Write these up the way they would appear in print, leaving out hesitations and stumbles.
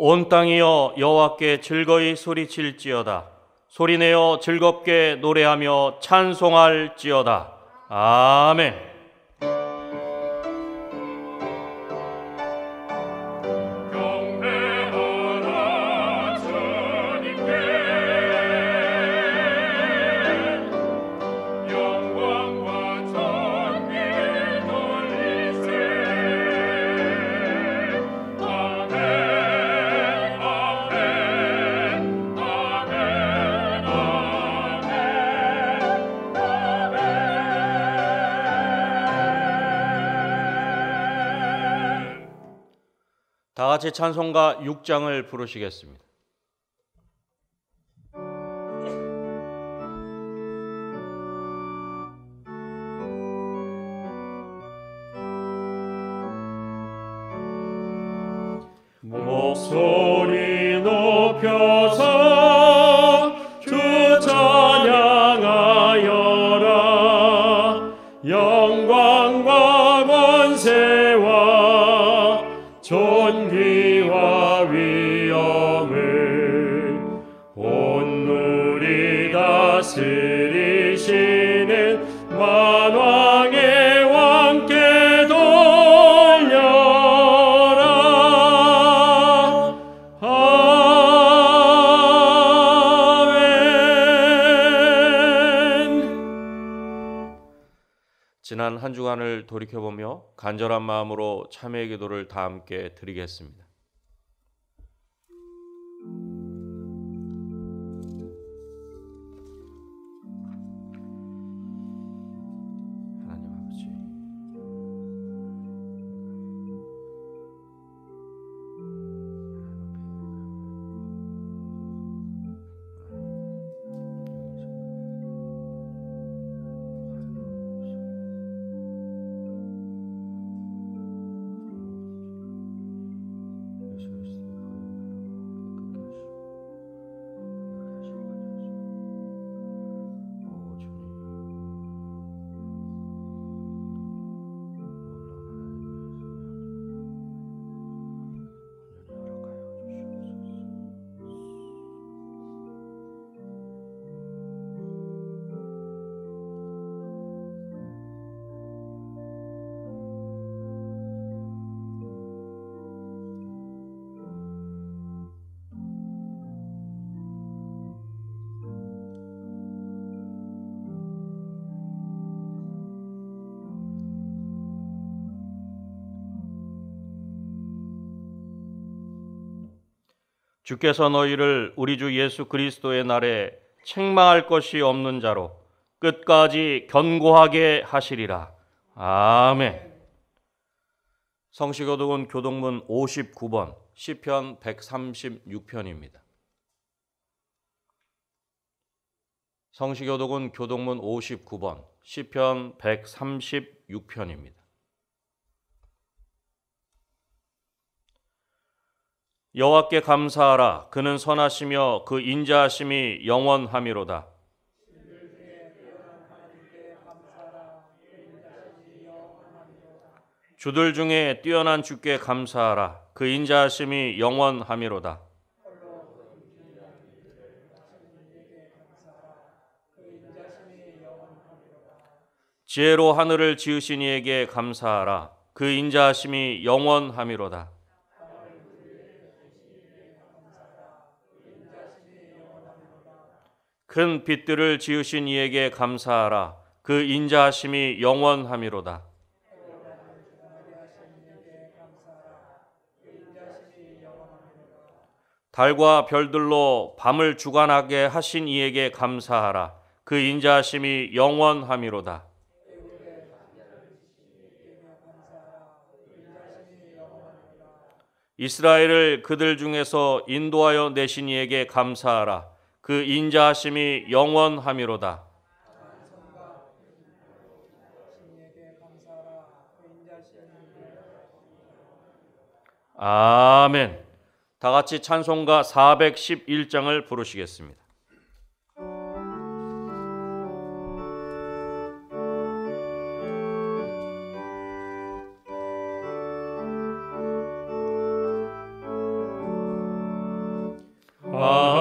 온 땅이여 여호와께 즐거이 소리칠지어다. 소리내어 즐겁게 노래하며 찬송할지어다. 아멘. 다 같이 찬송가 6장을 부르시겠습니다. 목소리 높여서 주 찬양하여라. 영광과 권세와 존귀와 위엄을 온누리 다스리시는 만왕의 왕께 돌려라. 아멘. 지난 한 주간을 돌이켜보며 간절한 마음으로 참회의 기도를 다 함께 드리겠습니다. 하나님 아버지, 주께서 너희를 우리 주 예수 그리스도의 날에 책망할 것이 없는 자로 끝까지 견고하게 하시리라. 아멘. 성시교독은 교독문 59번, 시편 136편입니다. 성시교독은 교독문 59번, 시편 136편입니다. 여호와께 감사하라. 그는 선하시며 그 인자하심이 영원하미로다. 주들 중에 뛰어난 주께 감사하라. 그 인자하심이 영원하미로다. 지혜로 하늘을 지으신 이에게 감사하라. 그 인자하심이 영원하미로다. 큰 빛들을 지으신 이에게 감사하라. 그 인자하심이 영원하미로다. 달과 별들로 밤을 주관하게 하신 이에게 감사하라. 그 인자하심이 영원하미로다. 이스라엘을 그들 중에서 인도하여 내신 이에게 감사하라. 그 인자하심이 영원하미로다. 아멘. 다 같이 찬송가 411장을 부르시겠습니다.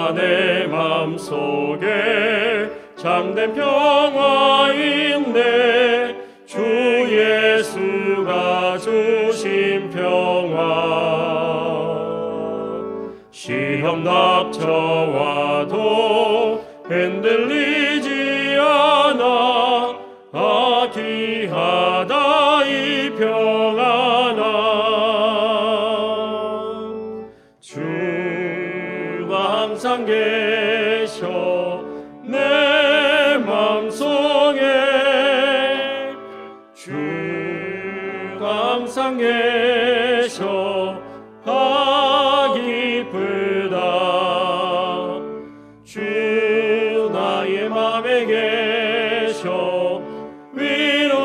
나 내 맘속에 참된 평화 있네. 주 예수가 주신 평화. 시험 닥쳐와도 흔들리지 않아. 귀하다 이 평안아. 주가 항상 계셔 내 맘속에. 주가 항상 계셔 기쁘다. 주 나의 맘에 계셔 위로하시네.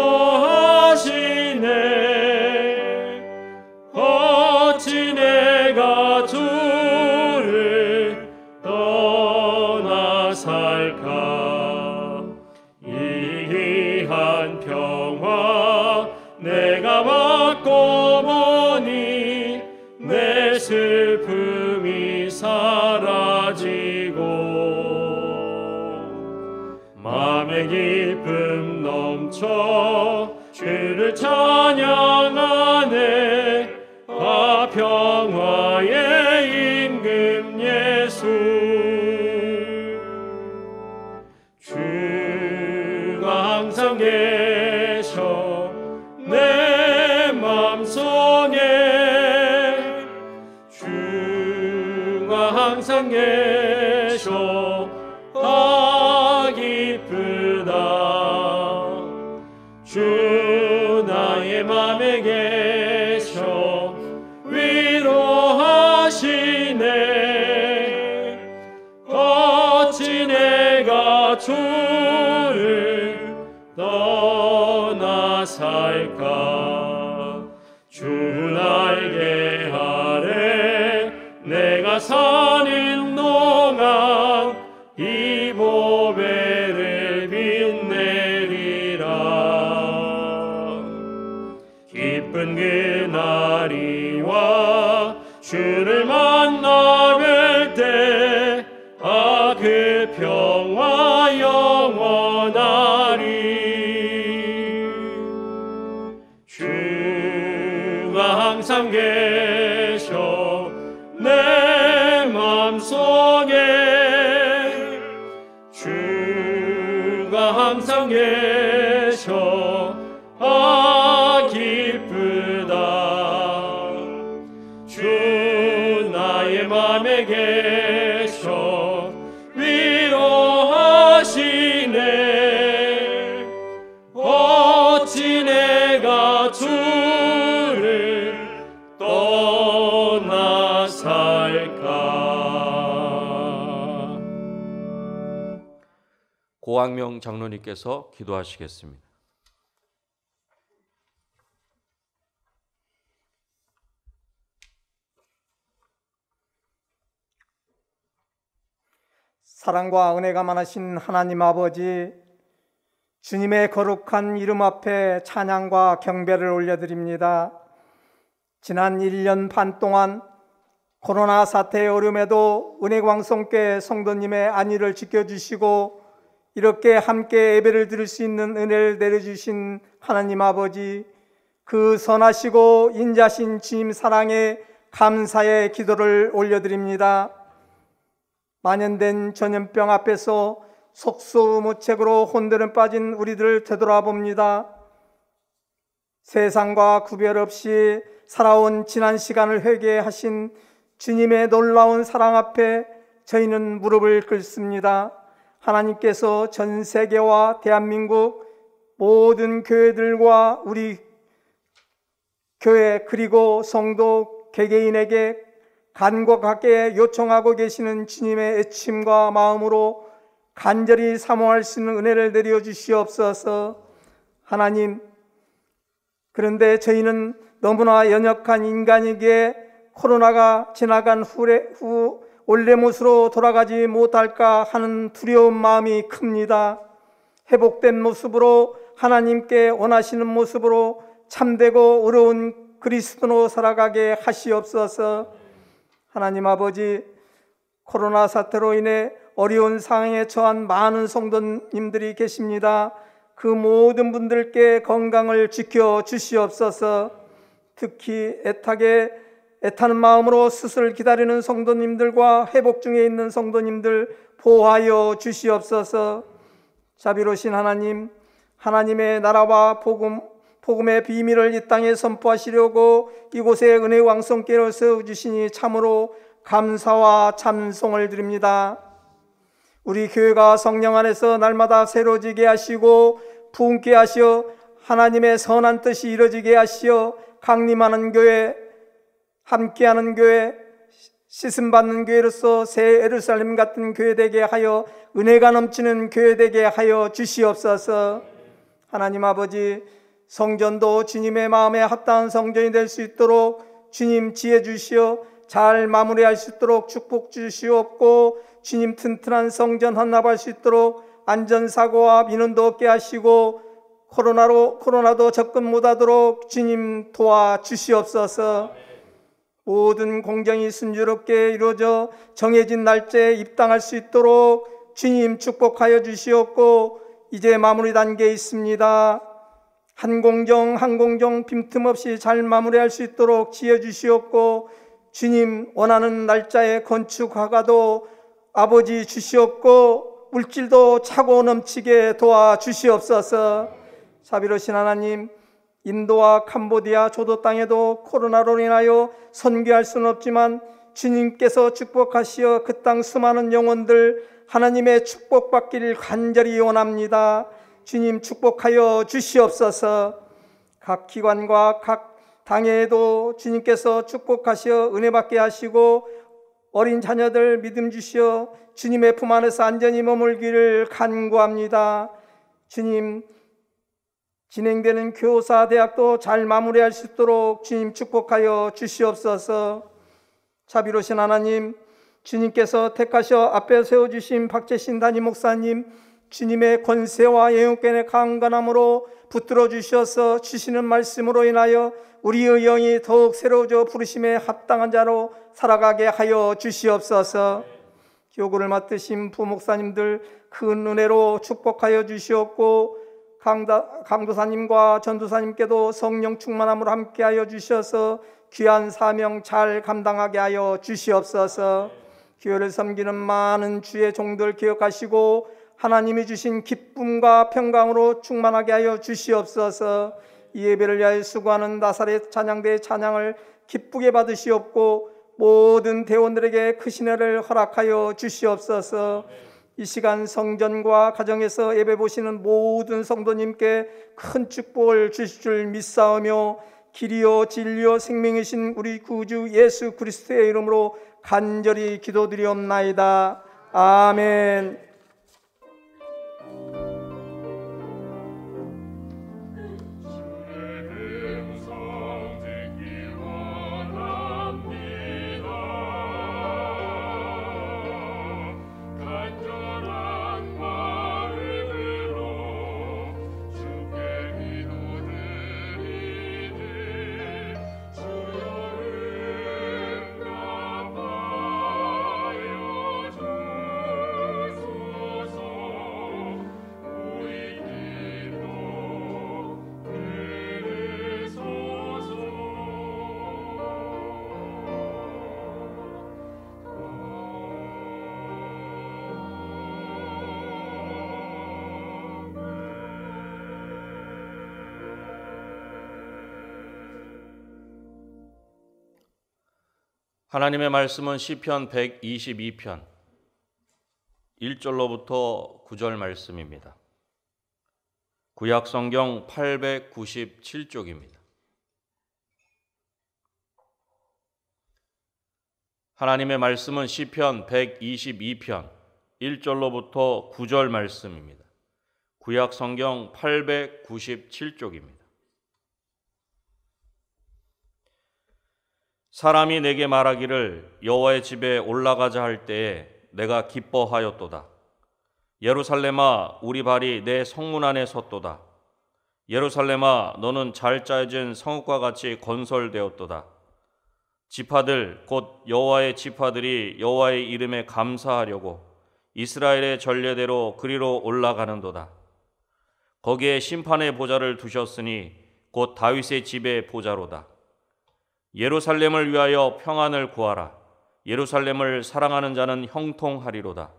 어찌 내가 주를 떠나 살까. 이 귀한 평화 내가 받고 보니 내 슬픔이 사라지고 마음의 기쁨 넘쳐 주를 찬양하네. 평화의 임금 예수. 주가 항상 계셔 내 맘속에. 주가 항상 계셔 기쁘다. 주 나의 맘에 계셔 위로하시네. 어찌 내가 주를 떠나 살까. 주 날개 아래 내가 사는 동안 이 보배를 빛내리라. 기쁜 그날이 와 주를 만나 뵐 때 그 평화 영원하리. 주가 항상 계셔 내 맘속에. 주가 항상 계셔 기쁘다. 주 나의 맘에 계셔 위로하시네. 어찌 내가 주를 떠나 살까. 고학명 장로님께서 기도하시겠습니다. 사랑과 은혜가 많으신 하나님 아버지, 주님의 거룩한 이름 앞에 찬양과 경배를 올려드립니다. 지난 1년 반 동안 코로나 사태의 어려움에도 은혜광성교회 성도님의 안위를 지켜주시고 이렇게 함께 예배를 드릴 수 있는 은혜를 내려주신 하나님 아버지, 그 선하시고 인자신 주님 사랑에 감사의 기도를 올려드립니다. 만연된 전염병 앞에서 속수무책으로 혼돈에 빠진 우리들을 되돌아봅니다. 세상과 구별 없이 살아온 지난 시간을 회개하신 주님의 놀라운 사랑 앞에 저희는 무릎을 꿇습니다. 하나님께서 전 세계와 대한민국 모든 교회들과 우리 교회 그리고 성도 개개인에게 간곡하게 요청하고 계시는 주님의 애침과 마음으로 간절히 사모할 수 있는 은혜를 내려 주시옵소서. 하나님, 그런데 저희는 너무나 연약한 인간이기에 코로나가 지나간 후 원래 모습으로 돌아가지 못할까 하는 두려운 마음이 큽니다. 회복된 모습으로 하나님께 원하시는 모습으로 참되고 의로운 그리스도로 살아가게 하시옵소서. 하나님 아버지, 코로나 사태로 인해 어려운 상황에 처한 많은 성도님들이 계십니다. 그 모든 분들께 건강을 지켜 주시옵소서. 특히 애타는 마음으로 수술을 기다리는 성도님들과 회복 중에 있는 성도님들 보호하여 주시옵소서. 자비로우신 하나님, 하나님의 나라와 복음의 비밀을 이 땅에 선포하시려고 이곳에 은혜 왕성께로 세워주시니 참으로 감사와 찬송을 드립니다. 우리 교회가 성령 안에서 날마다 새로지게 하시고 부흥케 하시어 하나님의 선한 뜻이 이루어지게 하시어 강림하는 교회, 함께하는 교회, 씻음받는 교회로서 새 예루살렘 같은 교회 되게 하여 은혜가 넘치는 교회 되게 하여 주시옵소서. 하나님 아버지, 성전도 주님의 마음에 합당한 성전이 될 수 있도록 주님 지혜 주시어 잘 마무리할 수 있도록 축복 주시옵고, 주님 튼튼한 성전 헌납할 수 있도록 안전사고와 민원도 없게 하시고 코로나도 접근 못하도록 주님 도와주시옵소서. 모든 공정이 순조롭게 이루어져 정해진 날짜에 입당할 수 있도록 주님 축복하여 주시옵고, 이제 마무리 단계에 있습니다. 한 공정 빈틈없이 잘 마무리할 수 있도록 지어 주시옵고, 주님 원하는 날짜에 건축 허가도 아버지 주시옵고 물질도 차고 넘치게 도와주시옵소서. 자비로우신 하나님, 인도와 캄보디아 조도 땅에도 코로나로 인하여 선교할 수는 없지만 주님께서 축복하시어 그 땅 수많은 영혼들 하나님의 축복받기를 간절히 원합니다. 주님 축복하여 주시옵소서. 각 기관과 각 당회에도 주님께서 축복하시어 은혜받게 하시고 어린 자녀들 믿음 주시어 주님의 품 안에서 안전히 머물기를 간구합니다. 주님, 진행되는 교사 대학도 잘 마무리할 수 있도록 주님 축복하여 주시옵소서. 자비로우신 하나님, 주님께서 택하셔 앞에 세워주신 박재신 담임 목사님, 주님의 권세와 영육권의 강건함으로 붙들어 주셔서 주시는 말씀으로 인하여 우리의 영이 더욱 새로워져 부르심에 합당한 자로 살아가게 하여 주시옵소서. 교구를 맡으신 부목사님들 큰 은혜로 축복하여 주시옵고, 강도사님과 전도사님께도 성령 충만함으로 함께하여 주셔서 귀한 사명 잘 감당하게 하여 주시옵소서. 교회를 섬기는 많은 주의 종들 기억하시고 하나님이 주신 기쁨과 평강으로 충만하게 하여 주시옵소서. 이 예배를 위하여 수고하는 나사렛 찬양대의 찬양을 기쁘게 받으시옵고 모든 대원들에게 크신 은혜를 허락하여 주시옵소서. 이 시간 성전과 가정에서 예배 보시는 모든 성도님께 큰 축복을 주실 줄 믿사오며 길이요 진리요 생명이신 우리 구주 예수 그리스도의 이름으로 간절히 기도드리옵나이다. 아멘. 하나님의 말씀은 시편 122편 1절로부터 9절 말씀입니다. 구약 성경 897쪽입니다. 하나님의 말씀은 시편 122편 1절로부터 9절 말씀입니다. 구약 성경 897쪽입니다. 사람이 내게 말하기를 여호와의 집에 올라가자 할 때에 내가 기뻐하였도다. 예루살렘아, 우리 발이 내 성문 안에 섰도다. 예루살렘아, 너는 잘 짜여진 성읍과 같이 건설되었도다. 지파들 곧 여호와의 지파들이 여호와의 이름에 감사하려고 이스라엘의 전례대로 그리로 올라가는도다. 거기에 심판의 보좌를 두셨으니 곧 다윗의 집의 보좌로다. 예루살렘을 위하여 평안을 구하라. 예루살렘을 사랑하는 자는 형통하리로다.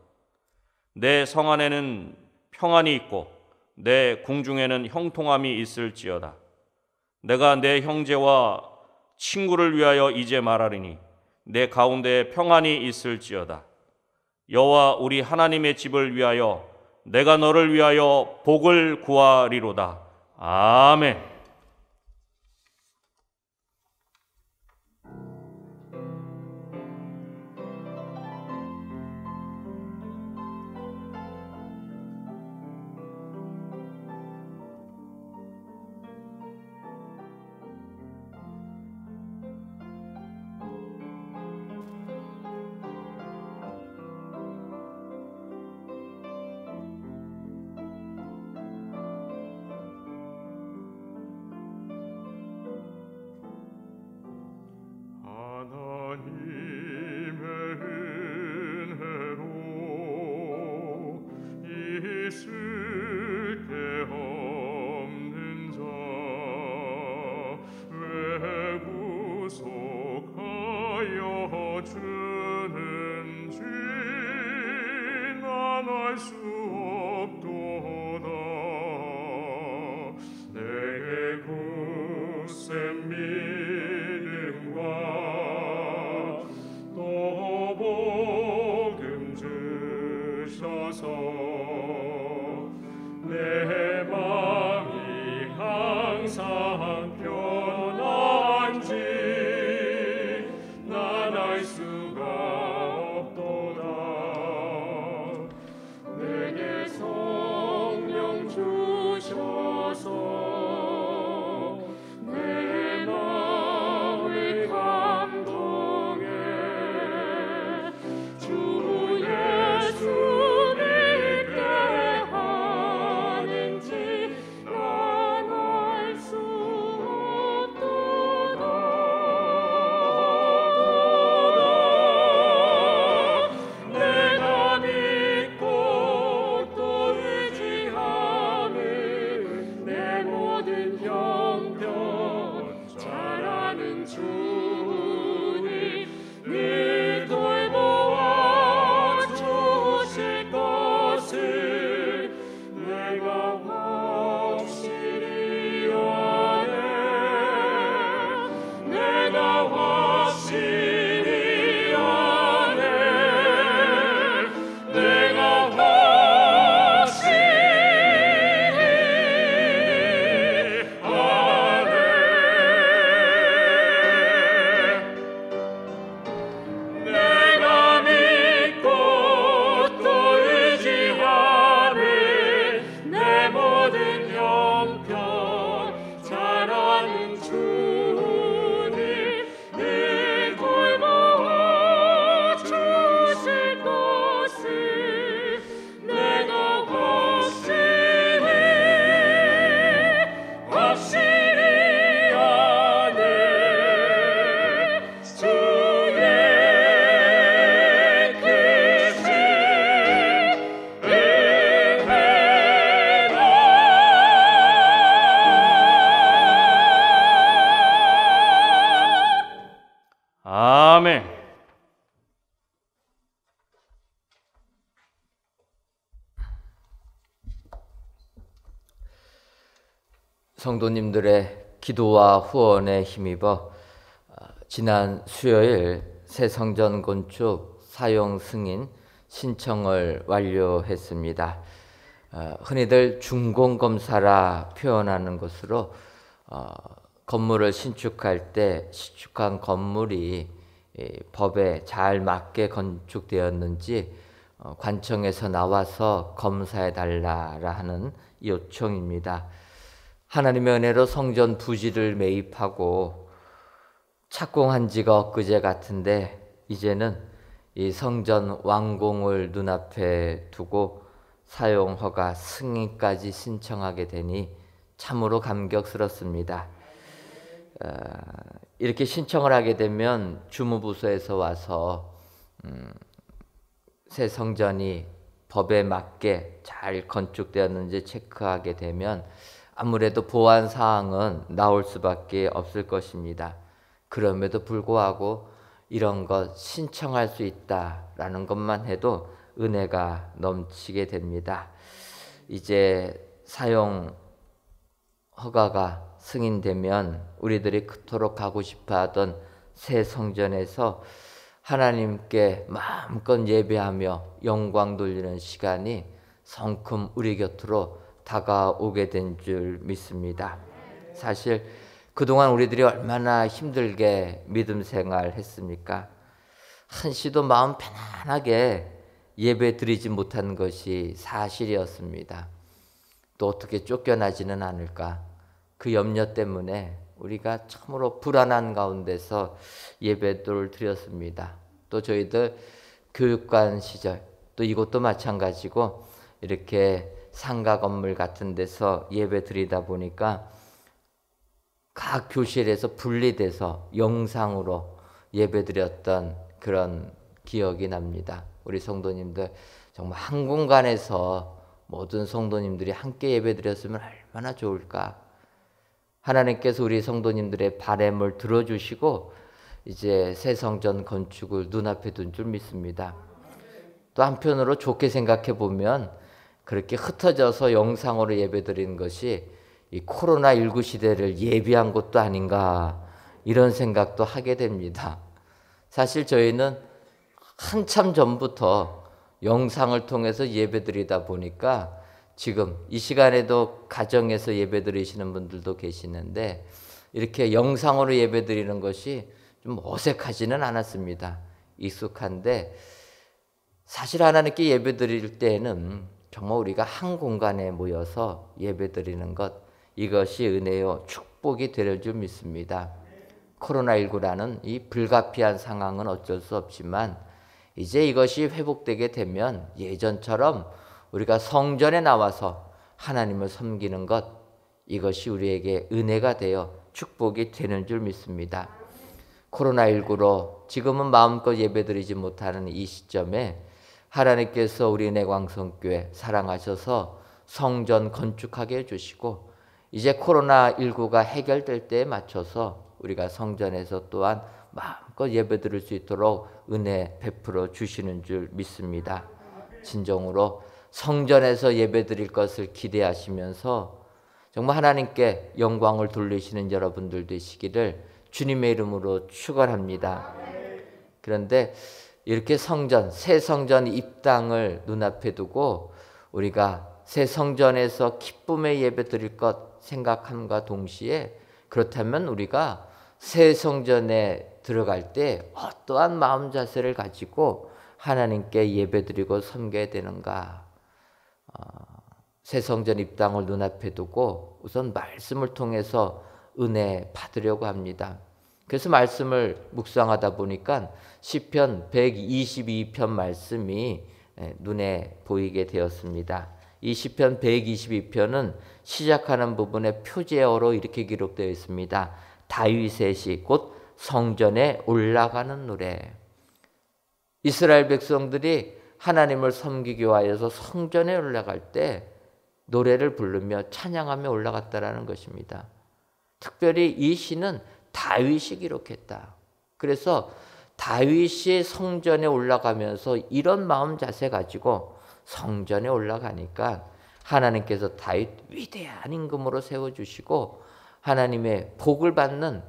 내 성 안에는 평안이 있고 내 궁중에는 형통함이 있을지어다. 내가 내 형제와 친구를 위하여 이제 말하리니 내 가운데에 평안이 있을지어다. 여호와 우리 하나님의 집을 위하여 내가 너를 위하여 복을 구하리로다. 아멘. 내 맘이 항상 편한지 난 알 수가 없도다. 내게 성령 주셔서 내 마음을 감동해 주 예수 아멘. 성도님들의 기도와 후원에 힘입어 지난 수요일 새성전 건축 사용 승인 신청을 완료했습니다. 흔히들 준공검사라 표현하는 것으로 건물을 신축할 때 신축한 건물이 법에 잘 맞게 건축되었는지 관청에서 나와서 검사해 달라라 하는 요청입니다. 하나님의 은혜로 성전 부지를 매입하고 착공한 지가 엊그제 같은데 이제는 이 성전 완공을 눈앞에 두고 사용허가 승인까지 신청하게 되니 참으로 감격스럽습니다. 이렇게 신청을 하게 되면 주무부서에서 와서 새 성전이 법에 맞게 잘 건축되었는지 체크하게 되면 아무래도 보완 사항은 나올 수밖에 없을 것입니다. 그럼에도 불구하고 이런 것 신청할 수 있다라는 것만 해도 은혜가 넘치게 됩니다. 이제 사용 허가가 승인되면 우리들이 그토록 가고 싶어하던 새 성전에서 하나님께 마음껏 예배하며 영광 돌리는 시간이 성큼 우리 곁으로 다가오게 된 줄 믿습니다. 사실 그동안 우리들이 얼마나 힘들게 믿음 생활했습니까? 한시도 마음 편안하게 예배 드리지 못한 것이 사실이었습니다. 또 어떻게 쫓겨나지는 않을까? 그 염려 때문에 우리가 참으로 불안한 가운데서 예배를 드렸습니다. 또 저희들 교육관 시절, 또 이것도 마찬가지고 이렇게 상가 건물 같은 데서 예배 드리다 보니까 각 교실에서 분리돼서 영상으로 예배 드렸던 그런 기억이 납니다. 우리 성도님들 정말 한 공간에서 모든 성도님들이 함께 예배 드렸으면 얼마나 좋을까. 하나님께서 우리 성도님들의 바람을 들어주시고 이제 새 성전 건축을 눈앞에 둔 줄 믿습니다. 또 한편으로 좋게 생각해 보면 그렇게 흩어져서 영상으로 예배드리는 것이 이 코로나19 시대를 예비한 것도 아닌가 이런 생각도 하게 됩니다. 사실 저희는 한참 전부터 영상을 통해서 예배드리다 보니까 지금 이 시간에도 가정에서 예배드리시는 분들도 계시는데 이렇게 영상으로 예배드리는 것이 좀 어색하지는 않았습니다. 익숙한데 사실 하나님께 예배드릴 때에는 정말 우리가 한 공간에 모여서 예배드리는 것, 이것이 은혜요 축복이 될 줄 믿습니다. 코로나19라는 이 불가피한 상황은 어쩔 수 없지만 이제 이것이 회복되게 되면 예전처럼 우리가 성전에 나와서 하나님을 섬기는 것, 이것이 우리에게 은혜가 되어 축복이 되는 줄 믿습니다. 코로나19로 지금은 마음껏 예배드리지 못하는 이 시점에 하나님께서 우리 은혜광성교회 사랑하셔서 성전 건축하게 해주시고 이제 코로나19가 해결될 때에 맞춰서 우리가 성전에서 또한 마음껏 예배드릴 수 있도록 은혜 베풀어 주시는 줄 믿습니다. 진정으로 성전에서 예배드릴 것을 기대하시면서 정말 하나님께 영광을 돌리시는 여러분들 되시기를 주님의 이름으로 축원합니다. 그런데 이렇게 성전, 새 성전 입당을 눈앞에 두고 우리가 새 성전에서 기쁨의 예배 드릴 것 생각함과 동시에 그렇다면 우리가 새 성전에 들어갈 때 어떠한 마음 자세를 가지고 하나님께 예배 드리고 섬겨야 되는가? 새 성전 입당을 눈앞에 두고 우선 말씀을 통해서 은혜 받으려고 합니다. 그래서 말씀을 묵상하다 보니까 시편 122편 말씀이 눈에 보이게 되었습니다. 이 시편 122편은 시작하는 부분에 표제어로 이렇게 기록되어 있습니다. 다윗의 시, 곧 성전에 올라가는 노래. 이스라엘 백성들이 하나님을 섬기기 위하여서 성전에 올라갈 때 노래를 부르며 찬양하며 올라갔다라는 것입니다. 특별히 이 시는 다윗이 기록했다. 그래서 다윗이 성전에 올라가면서 이런 마음 자세 가지고 성전에 올라가니까 하나님께서 다윗 위대한 임금으로 세워주시고 하나님의 복을 받는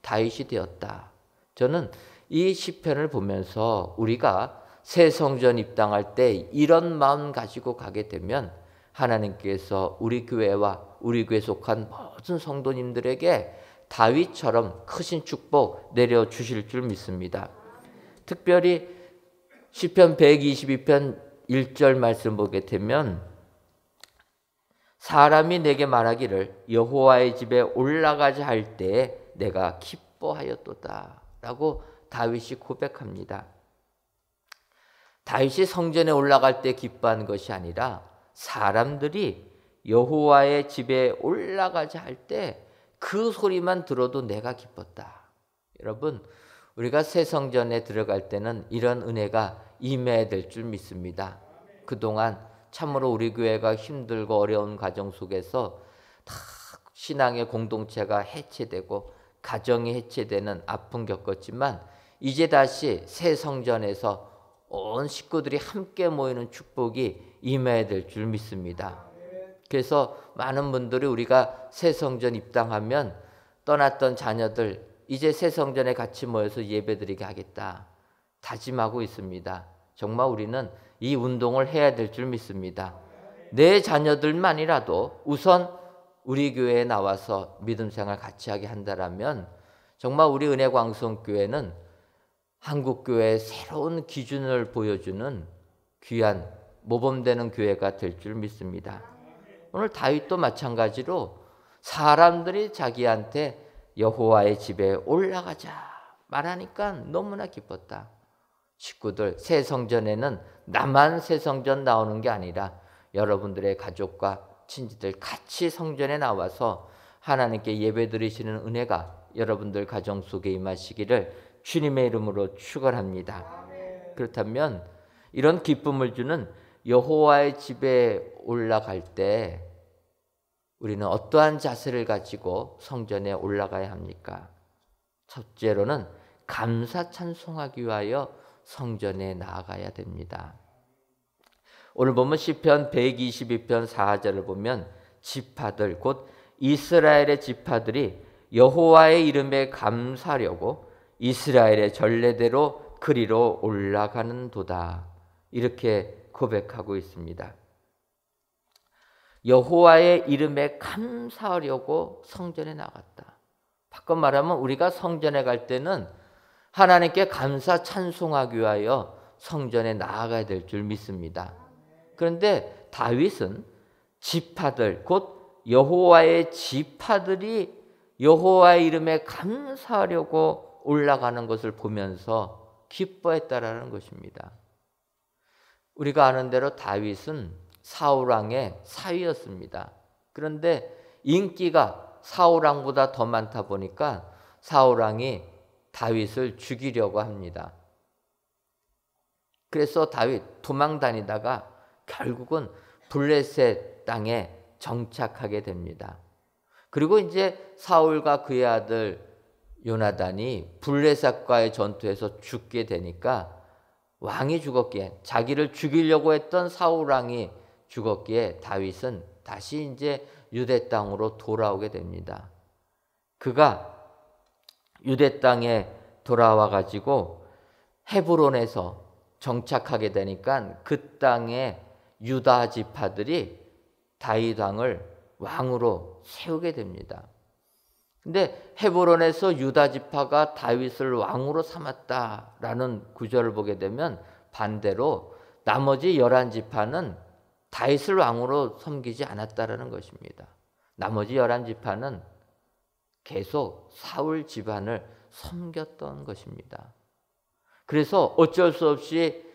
다윗이 되었다. 저는 이 시편을 보면서 우리가 새 성전 입당할 때 이런 마음 가지고 가게 되면 하나님께서 우리 교회와 우리 교회에 속한 모든 성도님들에게 다윗처럼 크신 축복 내려주실 줄 믿습니다. 특별히 시편 122편 1절 말씀 보게 되면 사람이 내게 말하기를 여호와의 집에 올라가자 할 때에 내가 기뻐하였도다 라고 다윗이 고백합니다. 다윗이 성전에 올라갈 때 기뻐한 것이 아니라 사람들이 여호와의 집에 올라가자 할 때 그 소리만 들어도 내가 기뻤다. 여러분, 우리가 새 성전에 들어갈 때는 이런 은혜가 임해야 될 줄 믿습니다. 그동안 참으로 우리 교회가 힘들고 어려운 과정 속에서 다 신앙의 공동체가 해체되고 가정이 해체되는 아픔 겪었지만 이제 다시 새 성전에서 온 식구들이 함께 모이는 축복이 임해야 될 줄 믿습니다. 그래서 많은 분들이 우리가 새 성전 입당하면 떠났던 자녀들 이제 새 성전에 같이 모여서 예배드리게 하겠다 다짐하고 있습니다. 정말 우리는 이 운동을 해야 될 줄 믿습니다. 내 자녀들만이라도 우선 우리 교회에 나와서 믿음 생활 같이 하게 한다라면 정말 우리 은혜광성교회는 한국교회의 새로운 기준을 보여주는 귀한 모범되는 교회가 될 줄 믿습니다. 오늘 다윗도 마찬가지로 사람들이 자기한테 여호와의 집에 올라가자 말하니까 너무나 기뻤다. 식구들, 새 성전에는 나만 새 성전 나오는 게 아니라 여러분들의 가족과 친지들 같이 성전에 나와서 하나님께 예배드리시는 은혜가 여러분들 가정 속에 임하시기를 주님의 이름으로 축원합니다. 그렇다면 이런 기쁨을 주는 여호와의 집에 올라갈 때 우리는 어떠한 자세를 가지고 성전에 올라가야 합니까? 첫째로는 감사 찬송하기 위하여 성전에 나아가야 됩니다. 오늘 보면 시편 122편 4절을 보면 지파들 곧 이스라엘의 지파들이 여호와의 이름에 감사하려고 이스라엘의 전례대로 그리로 올라가는 도다. 이렇게 고백하고 있습니다. 여호와의 이름에 감사하려고 성전에 나갔다. 바꿔 말하면 우리가 성전에 갈 때는 하나님께 감사 찬송하기 위하여 성전에 나아가야 될 줄 믿습니다. 그런데 다윗은 지파들 곧 여호와의 지파들이 여호와의 이름에 감사하려고 올라가는 것을 보면서 기뻐했다라는 것입니다. 우리가 아는 대로 다윗은 사울 왕의 사위였습니다. 그런데 인기가 사울 왕보다 더 많다 보니까 사울 왕이 다윗을 죽이려고 합니다. 그래서 다윗 도망 다니다가 결국은 블레셋 땅에 정착하게 됩니다. 그리고 이제 사울과 그의 아들 요나단이 블레셋과의 전투에서 죽게 되니까 왕이 죽었기에 자기를 죽이려고 했던 사울 왕이 죽었기에 다윗은 다시 이제 유대 땅으로 돌아오게 됩니다. 그가 유대 땅에 돌아와 가지고 헤브론에서 정착하게 되니까 그 땅에 유다 지파들이 다윗 왕을 왕으로 세우게 됩니다. 근데 헤브론에서 유다 지파가 다윗을 왕으로 삼았다라는 구절을 보게 되면 반대로 나머지 11지파는 다윗을 왕으로 섬기지 않았다라는 것입니다. 나머지 11지파는 계속 사울 집안을 섬겼던 것입니다. 그래서 어쩔 수 없이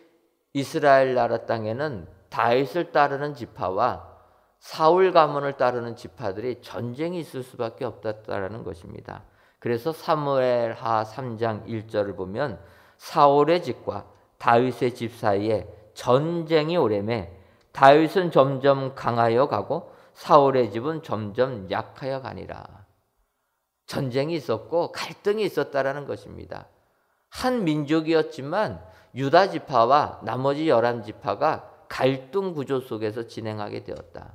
이스라엘 나라 땅에는 다윗을 따르는 지파와 사울 가문을 따르는 지파들이 전쟁이 있을 수밖에 없었다라는 것입니다. 그래서 사무엘하 3장 1절을 보면 사울의 집과 다윗의 집 사이에 전쟁이 오래매 다윗은 점점 강하여 가고 사울의 집은 점점 약하여 가니라. 전쟁이 있었고 갈등이 있었다라는 것입니다. 한 민족이었지만 유다 지파와 나머지 11지파가 갈등 구조 속에서 진행하게 되었다.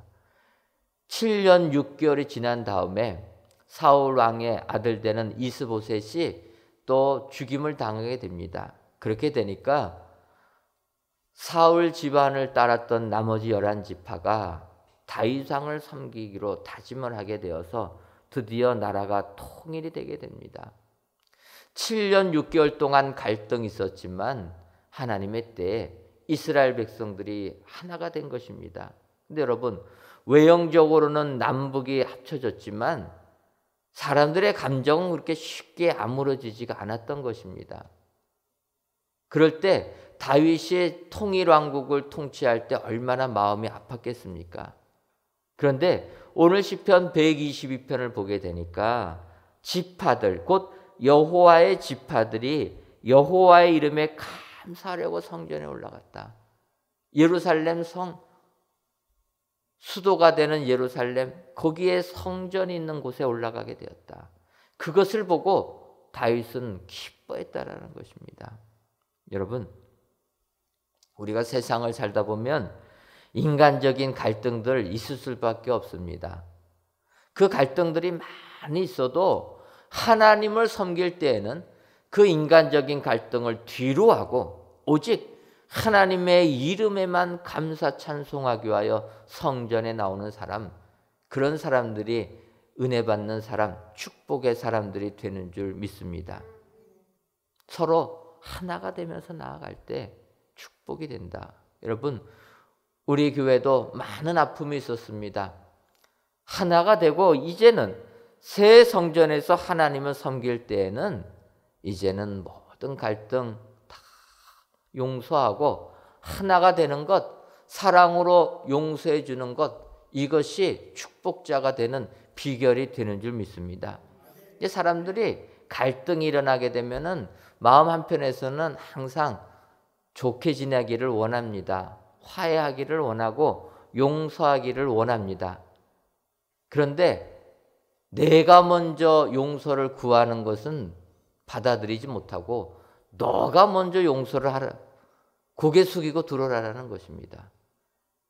7년 6개월이 지난 다음에 사울 왕의 아들 되는 이스보셋이 또 죽임을 당하게 됩니다. 그렇게 되니까 사울 집안을 따랐던 나머지 11지파가 다윗 왕을 섬기기로 다짐을 하게 되어서 드디어 나라가 통일이 되게 됩니다. 7년 6개월 동안 갈등이 있었지만 하나님의 때에 이스라엘 백성들이 하나가 된 것입니다. 근데 여러분, 외형적으로는 남북이 합쳐졌지만 사람들의 감정은 그렇게 쉽게 아물어지지가 않았던 것입니다. 그럴 때 다윗이 통일왕국을 통치할 때 얼마나 마음이 아팠겠습니까? 그런데 오늘 시편 122편을 보게 되니까 지파들, 곧 여호와의 지파들이 여호와의 이름에 감사하려고 성전에 올라갔다. 예루살렘 성, 수도가 되는 예루살렘, 거기에 성전이 있는 곳에 올라가게 되었다. 그것을 보고 다윗은 기뻐했다라는 것입니다. 여러분, 우리가 세상을 살다 보면 인간적인 갈등들 있을 수밖에 없습니다. 그 갈등들이 많이 있어도 하나님을 섬길 때에는 그 인간적인 갈등을 뒤로 하고 오직 하나님의 이름에만 감사 찬송하기 위하여 성전에 나오는 사람, 그런 사람들이 은혜 받는 사람, 축복의 사람들이 되는 줄 믿습니다. 서로 하나가 되면서 나아갈 때 축복이 된다. 여러분, 우리 교회도 많은 아픔이 있었습니다. 하나가 되고 이제는 새 성전에서 하나님을 섬길 때에는 이제는 모든 갈등 다 용서하고 하나가 되는 것, 사랑으로 용서해 주는 것, 이것이 축복자가 되는 비결이 되는 줄 믿습니다. 이제 사람들이 갈등이 일어나게 되면은 마음 한편에서는 항상 좋게 지내기를 원합니다. 화해하기를 원하고 용서하기를 원합니다. 그런데 내가 먼저 용서를 구하는 것은 받아들이지 못하고 너가 먼저 용서를 하라, 고개 숙이고 들어라라는 것입니다.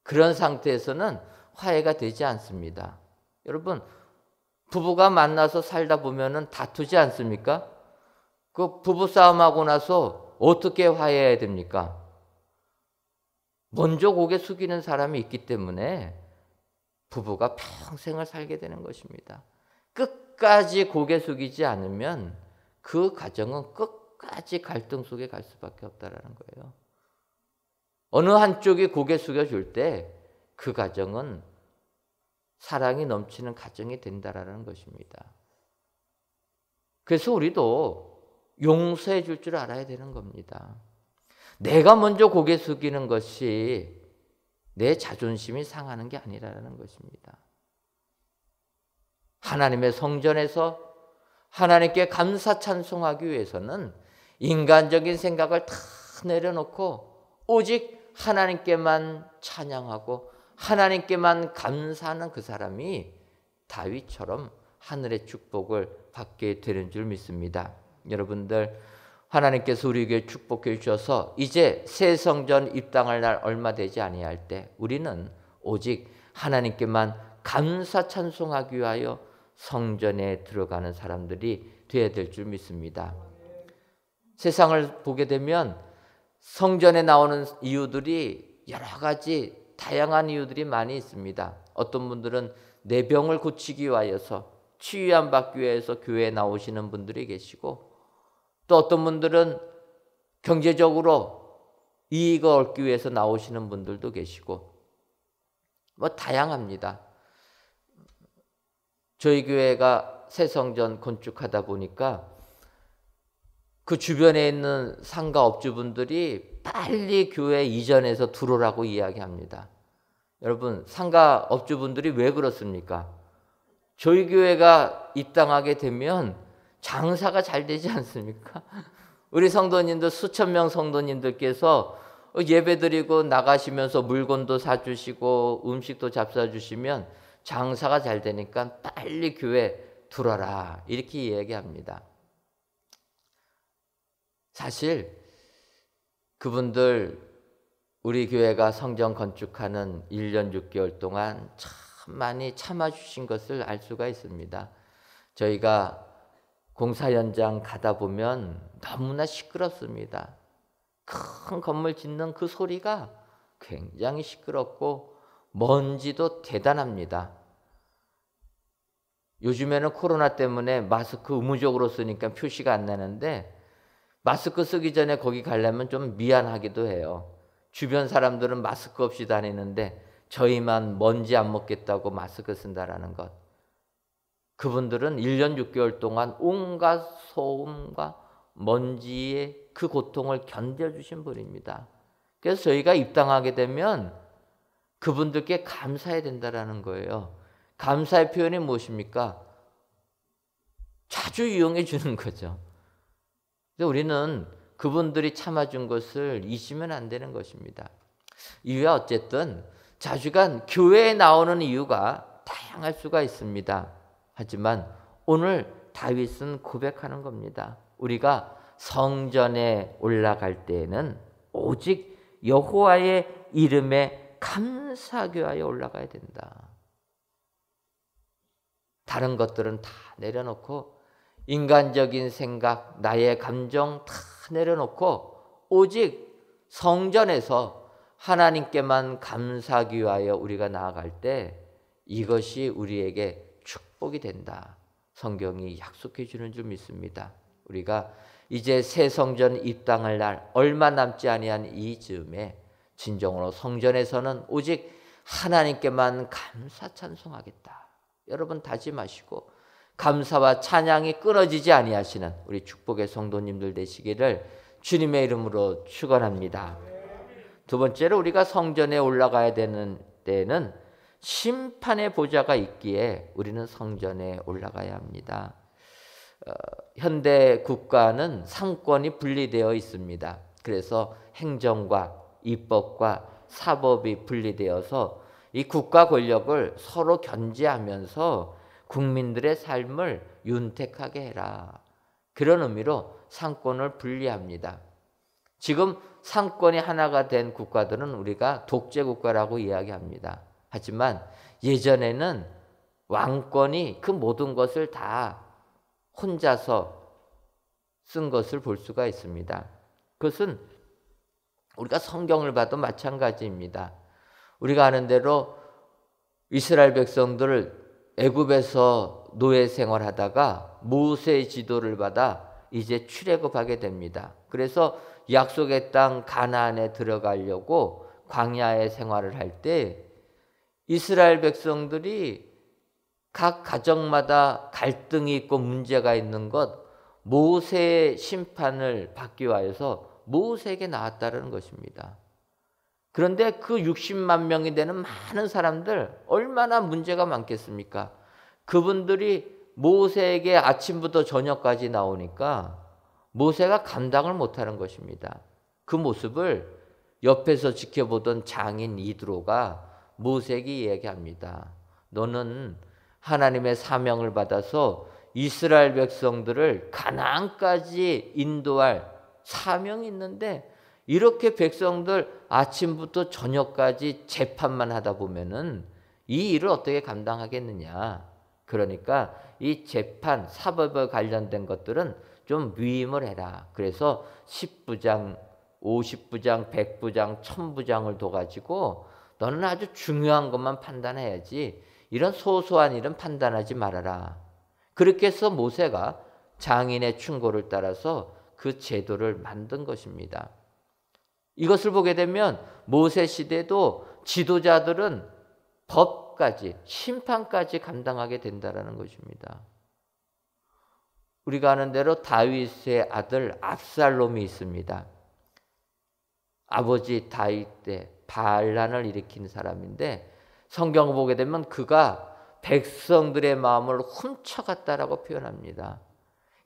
그런 상태에서는 화해가 되지 않습니다. 여러분, 부부가 만나서 살다 보면은 다투지 않습니까? 그 부부싸움하고 나서 어떻게 화해해야 됩니까? 먼저 고개 숙이는 사람이 있기 때문에 부부가 평생을 살게 되는 것입니다. 끝까지 고개 숙이지 않으면 그 가정은 끝까지 갈등 속에 갈 수밖에 없다라는 거예요. 어느 한쪽이 고개 숙여줄 때 그 가정은 사랑이 넘치는 가정이 된다라는 것입니다. 그래서 우리도 용서해 줄 줄 알아야 되는 겁니다. 내가 먼저 고개 숙이는 것이 내 자존심이 상하는 게 아니라는 것입니다. 하나님의 성전에서 하나님께 감사 찬송하기 위해서는 인간적인 생각을 다 내려놓고 오직 하나님께만 찬양하고 하나님께만 감사하는 그 사람이 다윗처럼 하늘의 축복을 받게 되는 줄 믿습니다. 여러분들, 하나님께서 우리에게 축복해 주셔서 이제 새 성전 입당할 날 얼마 되지 아니할 때 우리는 오직 하나님께만 감사 찬송하기 위하여 성전에 들어가는 사람들이 되어야 될 줄 믿습니다. 세상을 보게 되면 성전에 나오는 이유들이 여러 가지 다양한 이유들이 많이 있습니다. 어떤 분들은 내 병을 고치기 위하여서 치유함 받기 위해서 교회에 나오시는 분들이 계시고, 또 어떤 분들은 경제적으로 이익을 얻기 위해서 나오시는 분들도 계시고, 뭐 다양합니다. 저희 교회가 새 성전 건축하다 보니까 그 주변에 있는 상가 업주분들이 빨리 교회 이전해서 들어오라고 이야기합니다. 여러분, 상가 업주분들이 왜 그렇습니까? 저희 교회가 입당하게 되면 장사가 잘 되지 않습니까? 우리 성도님들, 수천 명 성도님들께서 예배드리고 나가시면서 물건도 사주시고 음식도 잡숴주시면 장사가 잘 되니까 빨리 교회 들어라, 이렇게 이야기합니다. 사실 그분들 우리 교회가 성전 건축하는 1년 6개월 동안 참 많이 참아주신 것을 알 수가 있습니다. 저희가 공사 현장 가다 보면 너무나 시끄럽습니다. 큰 건물 짓는 그 소리가 굉장히 시끄럽고 먼지도 대단합니다. 요즘에는 코로나 때문에 마스크 의무적으로 쓰니까 표시가 안 나는데, 마스크 쓰기 전에 거기 가려면 좀 미안하기도 해요. 주변 사람들은 마스크 없이 다니는데 저희만 먼지 안 먹겠다고 마스크 쓴다라는 것. 그분들은 1년 6개월 동안 온갖 소음과 먼지의 그 고통을 견뎌주신 분입니다. 그래서 저희가 입당하게 되면 그분들께 감사해야 된다라는 거예요. 감사의 표현이 무엇입니까? 자주 이용해 주는 거죠. 근데 우리는 그분들이 참아준 것을 잊으면 안 되는 것입니다. 이유야 어쨌든 자주간 교회에 나오는 이유가 다양할 수가 있습니다. 하지만 오늘 다윗은 고백하는 겁니다. 우리가 성전에 올라갈 때에는 오직 여호와의 이름에 감사교하여 올라가야 된다. 다른 것들은 다 내려놓고 인간적인 생각, 나의 감정 다 내려놓고 오직 성전에서 하나님께만 감사기하여 우리가 나아갈 때 이것이 우리에게 축복이 된다. 성경이 약속해 주는 줄 믿습니다. 우리가 이제 새 성전 입당할 날 얼마 남지 아니한 이 즈음에 진정으로 성전에서는 오직 하나님께만 감사 찬송하겠다. 여러분 다짐하시고 감사와 찬양이 끊어지지 아니하시는 우리 축복의 성도님들 되시기를 주님의 이름으로 축원합니다. 두 번째로 우리가 성전에 올라가야 되는 때는 심판의 보좌가 있기에 우리는 성전에 올라가야 합니다. 현대 국가는 상권이 분리되어 있습니다. 그래서 행정과 입법과 사법이 분리되어서 이 국가 권력을 서로 견제하면서 국민들의 삶을 윤택하게 해라. 그런 의미로 상권을 분리합니다. 지금 상권이 하나가 된 국가들은 우리가 독재 국가라고 이야기합니다. 하지만 예전에는 왕권이 그 모든 것을 다 혼자서 쓴 것을 볼 수가 있습니다. 그것은 우리가 성경을 봐도 마찬가지입니다. 우리가 아는 대로 이스라엘 백성들을 애굽에서 노예 생활하다가 모세의 지도를 받아 이제 출애굽하게 됩니다. 그래서 약속의 땅 가나안에 들어가려고 광야의 생활을 할 때 이스라엘 백성들이 각 가정마다 갈등이 있고 문제가 있는 것 모세의 심판을 받기 위해서 모세에게 나왔다는 것입니다. 그런데 그 60만 명이 되는 많은 사람들 얼마나 문제가 많겠습니까? 그분들이 모세에게 아침부터 저녁까지 나오니까 모세가 감당을 못하는 것입니다. 그 모습을 옆에서 지켜보던 장인 이드로가 모세에게 이야기합니다. 너는 하나님의 사명을 받아서 이스라엘 백성들을 가나안까지 인도할 사명이 있는데 이렇게 백성들 아침부터 저녁까지 재판만 하다 보면은 이 일을 어떻게 감당하겠느냐. 그러니까 이 재판, 사법에 관련된 것들은 좀 위임을 해라. 그래서 10부장, 50부장, 100부장, 1000부장을 둬가지고 너는 아주 중요한 것만 판단해야지 이런 소소한 일은 판단하지 말아라. 그렇게 해서 모세가 장인의 충고를 따라서 그 제도를 만든 것입니다. 이것을 보게 되면 모세 시대도 지도자들은 법까지 심판까지 감당하게 된다는 것입니다. 우리가 아는 대로 다윗의 아들 압살롬이 있습니다. 아버지 다윗 때 반란을 일으킨 사람인데 성경을 보게 되면 그가 백성들의 마음을 훔쳐갔다라고 표현합니다.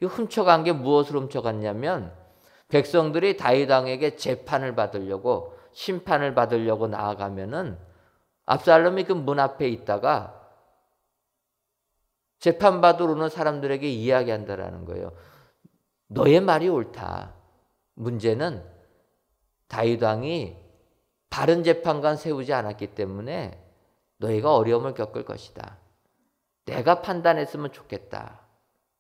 이 훔쳐간 게 무엇을 훔쳐갔냐면 백성들이 다윗 왕에게 재판을 받으려고 심판을 받으려고 나아가면은 압살롬이 그 문 앞에 있다가 재판받으러 오는 사람들에게 이야기한다라는 거예요. 너의 말이 옳다. 문제는 다윗 왕이 바른 재판관 세우지 않았기 때문에 너희가 어려움을 겪을 것이다. 내가 판단했으면 좋겠다.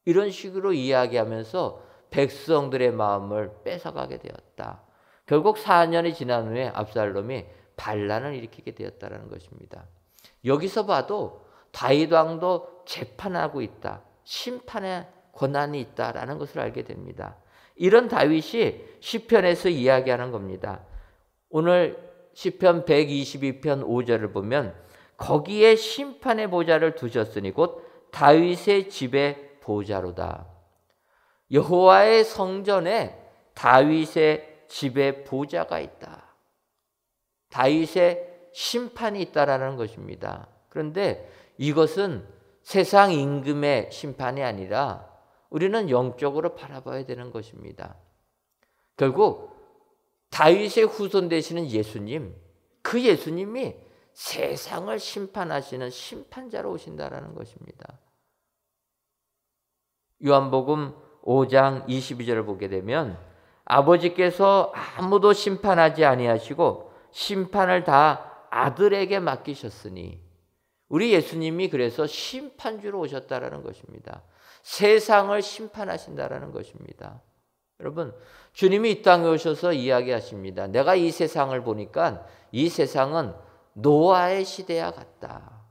이런 식으로 이야기하면서 백성들의 마음을 뺏어가게 되었다. 결국 4년이 지난 후에 압살롬이 반란을 일으키게 되었다는 것입니다. 여기서 봐도 다윗 왕도 재판하고 있다. 심판의 권한이 있다라는 것을 알게 됩니다. 이런 다윗이 시편에서 이야기하는 겁니다. 오늘 시편 122편 5절을 보면 거기에 심판의 보좌를 두셨으니 곧 다윗의 집의 보좌로다. 여호와의 성전에 다윗의 집의 보좌가 있다. 다윗의 심판이 있다라는 것입니다. 그런데 이것은 세상 임금의 심판이 아니라 우리는 영적으로 바라봐야 되는 것입니다. 결국 다윗의 후손 되시는 예수님, 그 예수님이 세상을 심판하시는 심판자로 오신다라는 것입니다. 요한복음 5장 22절을 보게 되면 아버지께서 아무도 심판하지 아니하시고 심판을 다 아들에게 맡기셨으니, 우리 예수님이 그래서 심판주로 오셨다라는 것입니다. 세상을 심판하신다라는 것입니다. 여러분, 주님이 이 땅에 오셔서 이야기하십니다. 내가 이 세상을 보니까 이 세상은 노아의 시대와 같다.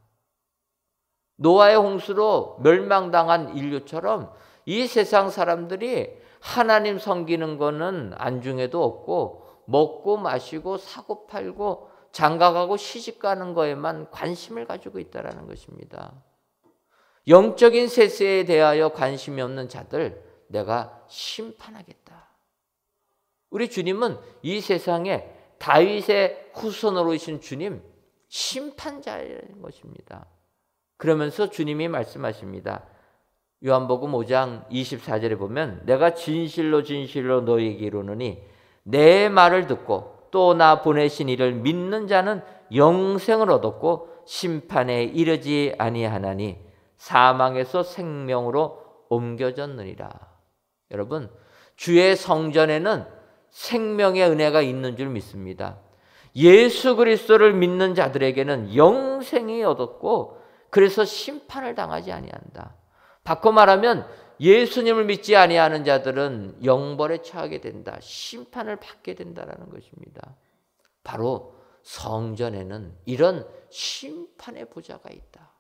노아의 홍수로 멸망당한 인류처럼 이 세상 사람들이 하나님 섬기는 거는 안중에도 없고 먹고 마시고 사고 팔고 장가가고 시집가는 거에만 관심을 가지고 있다는 것입니다. 영적인 세세에 대하여 관심이 없는 자들 내가 심판하겠다. 우리 주님은 이 세상에 다윗의 후손으로 오신 주님, 심판자인 것입니다. 그러면서 주님이 말씀하십니다. 요한복음 5장 24절에 보면 내가 진실로 진실로 너희에게 이르노니 내 말을 듣고 또 나 보내신 이를 믿는 자는 영생을 얻었고 심판에 이르지 아니하나니 사망에서 생명으로 옮겨졌느니라. 여러분, 주의 성전에는 생명의 은혜가 있는 줄 믿습니다. 예수 그리스도를 믿는 자들에게는 영생이 얻었고 그래서 심판을 당하지 아니한다. 바꿔 말하면 예수님을 믿지 아니하는 자들은 영벌에 처하게 된다. 심판을 받게 된다라는 것입니다. 바로 성전에는 이런 심판의 보좌가 있다.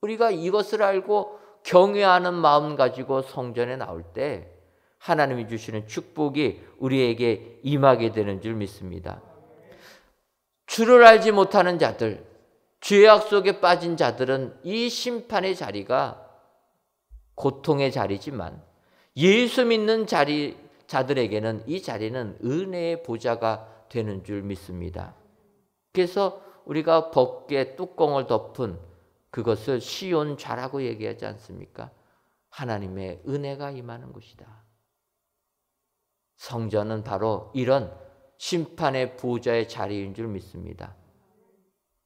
우리가 이것을 알고 경외하는 마음 가지고 성전에 나올 때 하나님이 주시는 축복이 우리에게 임하게 되는 줄 믿습니다. 주를 알지 못하는 자들, 죄악 속에 빠진 자들은 이 심판의 자리가 고통의 자리지만 예수 믿는 자들에게는 이 자리는 은혜의 보좌가 되는 줄 믿습니다. 그래서 우리가 법궤 뚜껑을 덮은 그것을 시온 좌라고 얘기하지 않습니까? 하나님의 은혜가 임하는 곳이다. 성전은 바로 이런 심판의 보좌의 자리인 줄 믿습니다.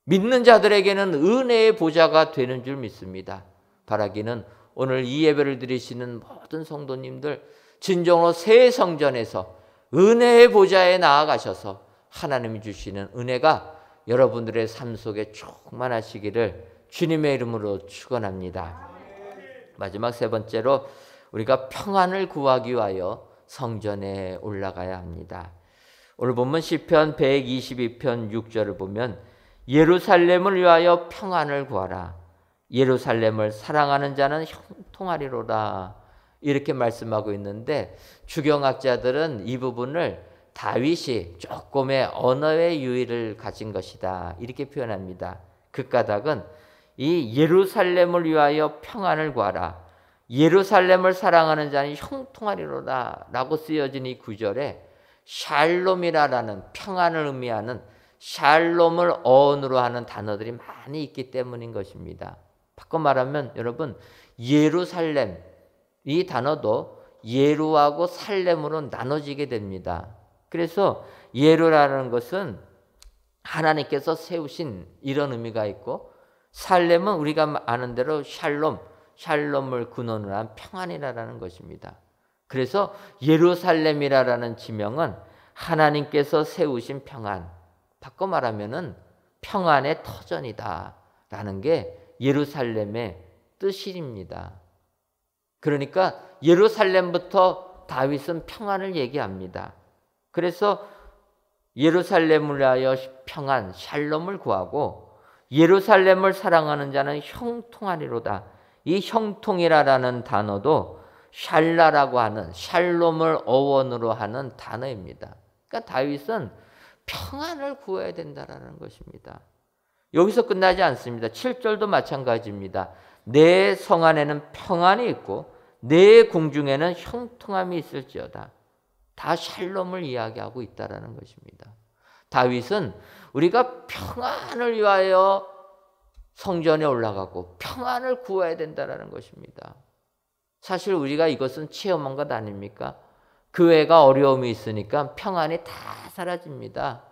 믿는 자들에게는 은혜의 보좌가 되는 줄 믿습니다. 바라기는 오늘 이 예배를 드리시는 모든 성도님들 진정으로 새 성전에서 은혜의 보좌에 나아가셔서 하나님이 주시는 은혜가 여러분들의 삶 속에 충만하시기를 주님의 이름으로 축원합니다. 마지막 세 번째로 우리가 평안을 구하기 위하여 성전에 올라가야 합니다. 오늘 보면 시편 122편 6절을 보면 예루살렘을 위하여 평안을 구하라. 예루살렘을 사랑하는 자는 형통하리로다. 이렇게 말씀하고 있는데 주경학자들은 이 부분을 다윗이 조금의 언어의 유의를 가진 것이다. 이렇게 표현합니다. 그 까닭은 이 예루살렘을 위하여 평안을 구하라. 예루살렘을 사랑하는 자는 형통하리로다 라고 쓰여진 이 구절에 샬롬이라는 평안을 의미하는 샬롬을 어원으로 하는 단어들이 많이 있기 때문인 것입니다. 바꿔 말하면 여러분, 예루살렘 이 단어도 예루하고 살렘으로 나눠지게 됩니다. 그래서 예루라는 것은 하나님께서 세우신 이런 의미가 있고, 살렘은 우리가 아는 대로 샬롬을 근원으로 한 평안이라는 것입니다. 그래서 예루살렘이라는 지명은 하나님께서 세우신 평안, 바꿔 말하면은 평안의 터전이다라는 게 예루살렘의 뜻입니다. 그러니까 예루살렘부터 다윗은 평안을 얘기합니다. 그래서 예루살렘을 위하여 평안, 샬롬을 구하고 예루살렘을 사랑하는 자는 형통하리로다. 이 형통이라는 단어도 샬라라고 하는 샬롬을 어원으로 하는 단어입니다. 그러니까 다윗은 평안을 구해야 된다는 것입니다. 여기서 끝나지 않습니다. 7절도 마찬가지입니다. 내 성 안에는 평안이 있고 내 궁중에는 형통함이 있을지어다. 다 샬롬을 이야기하고 있다는 것입니다. 다윗은 우리가 평안을 위하여 성전에 올라가고 평안을 구해야 된다는 것입니다. 사실 우리가 이것은 체험한 것 아닙니까? 교회가 어려움이 있으니까 평안이 다 사라집니다.